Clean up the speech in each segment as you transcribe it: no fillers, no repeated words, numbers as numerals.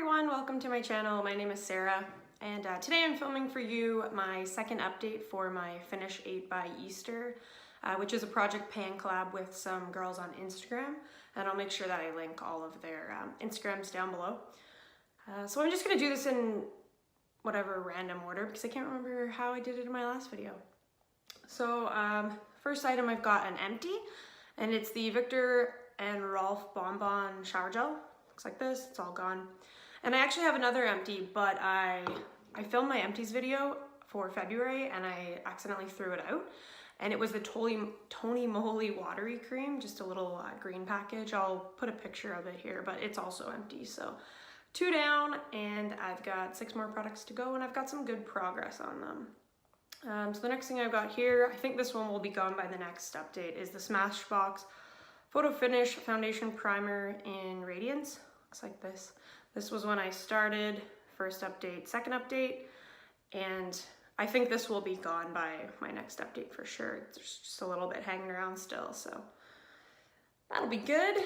everyone, welcome to my channel. My name is Sarah, and today I'm filming for you my second update for my Finish 8 by Easter, which is a project pan collab with some girls on Instagram, and I'll make sure that I link all of their Instagrams down below. So I'm just going to do this in whatever random order because I can't remember how I did it in my last video. So first item I've got an empty, and it's the Victor and Rolf Bonbon shower gel. Looks like this, it's all gone. And I actually have another empty, but I filmed my empties video for February and I accidentally threw it out. And it was the Tony Moly watery cream, just a little green package. I'll put a picture of it here, but it's also empty. So 2 down, and I've got 6 more products to go, and I've got some good progress on them. So the next thing I've got here, I think this one will be gone by the next update, is the Smashbox Photo Finish Foundation Primer in Radiance. Looks like this. This was when I started, first update, second update, and I think this will be gone by my next update for sure. There's just a little bit hanging around still, so that'll be good.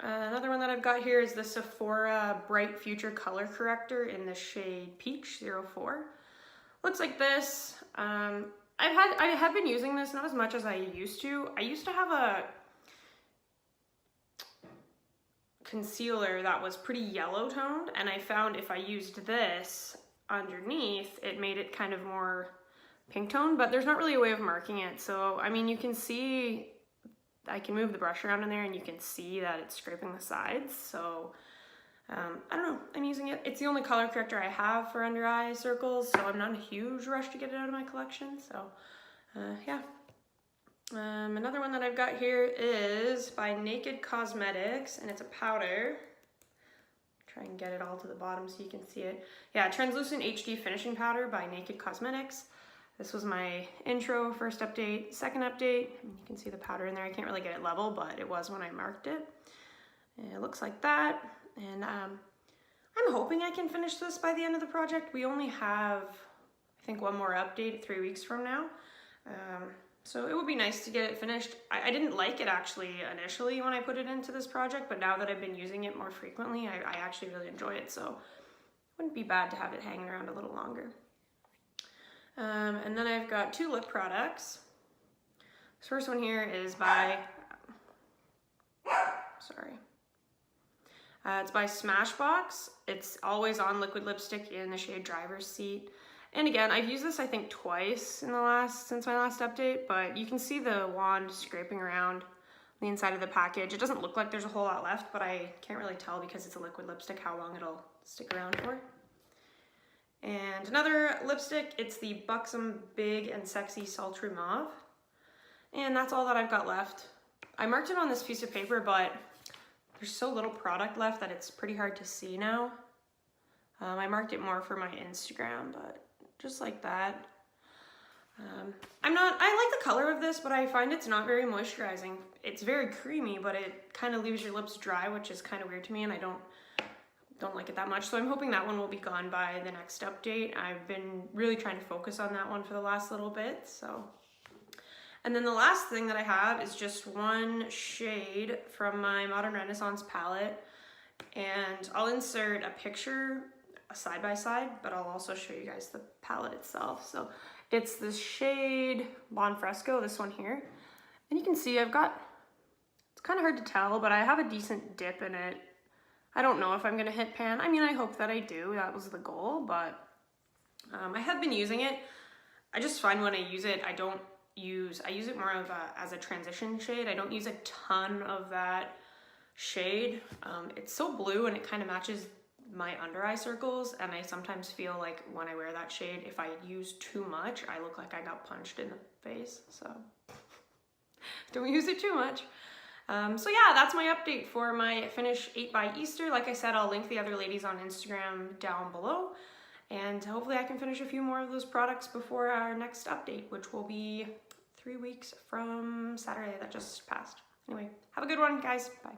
Another one that I've got here is the Sephora Bright Future Color Corrector in the shade Peach 04. Looks like this. I have been using this, not as much as I used to. I used to have a concealer that was pretty yellow toned, and I found if I used this underneath, it made it kind of more pink toned, but there's not really a way of marking it. So, I mean, you can see, I can move the brush around in there and you can see that it's scraping the sides. So, I don't know, I'm using it. It's the only color corrector I have for under eye circles, so I'm not in a huge rush to get it out of my collection. So, yeah. Another one that I've got here is by Naked Cosmetics, and it's a powder. Try and get it all to the bottom so you can see it. Yeah, Translucent HD Finishing Powder by Naked Cosmetics. This was my intro, first update, second update. You can see the powder in there. I can't really get it level, but it was when I marked it. And it looks like that. And I'm hoping I can finish this by the end of the project. We only have, I think, one more update 3 weeks from now. So it would be nice to get it finished. I didn't like it actually initially when I put it into this project, but now that I've been using it more frequently, I actually really enjoy it. So it wouldn't be bad to have it hanging around a little longer. And then I've got 2 lip products. This first one here is by, it's by Smashbox. It's Always On Liquid Lipstick in the shade Driver's Seat. And again, I've used this I think twice in since my last update, but you can see the wand scraping around the inside of the package. It doesn't look like there's a whole lot left, but I can't really tell because it's a liquid lipstick how long it'll stick around for. And another lipstick, it's the Buxom Big and Sexy Sultry Mauve. And that's all that I've got left. I marked it on this piece of paper, but there's so little product left that it's pretty hard to see now. I marked it more for my Instagram, but just like that. I like the color of this, but I find it's not very moisturizing. It's very creamy, but it kind of leaves your lips dry, which is kind of weird to me, and I don't like it that much. So I'm hoping that one will be gone by the next update. I've been really trying to focus on that one for the last little bit, so. And then the last thing that I have is just one shade from my Modern Renaissance palette, and I'll insert a picture side by side, but I'll also show you guys the palette itself. So it's this shade Bon Fresco, this one here, and you can see it's kind of hard to tell, but I have a decent dip in it. I don't know if I'm gonna hit pan. I mean, I hope that I do, that was the goal, but I have been using it. I just find when I use it, I use it more of as a transition shade. I don't use a ton of that shade. It's so blue and it kind of matches my under eye circles, and I sometimes feel like when I wear that shade, if I use too much, I look like I got punched in the face, so don't use it too much. So yeah, that's my update for my Finish 8 by Easter. Like I said, I'll link the other ladies on Instagram down below, and hopefully I can finish a few more of those products before our next update, which will be 3 weeks from Saturday that just passed. Anyway, have a good one, guys. Bye.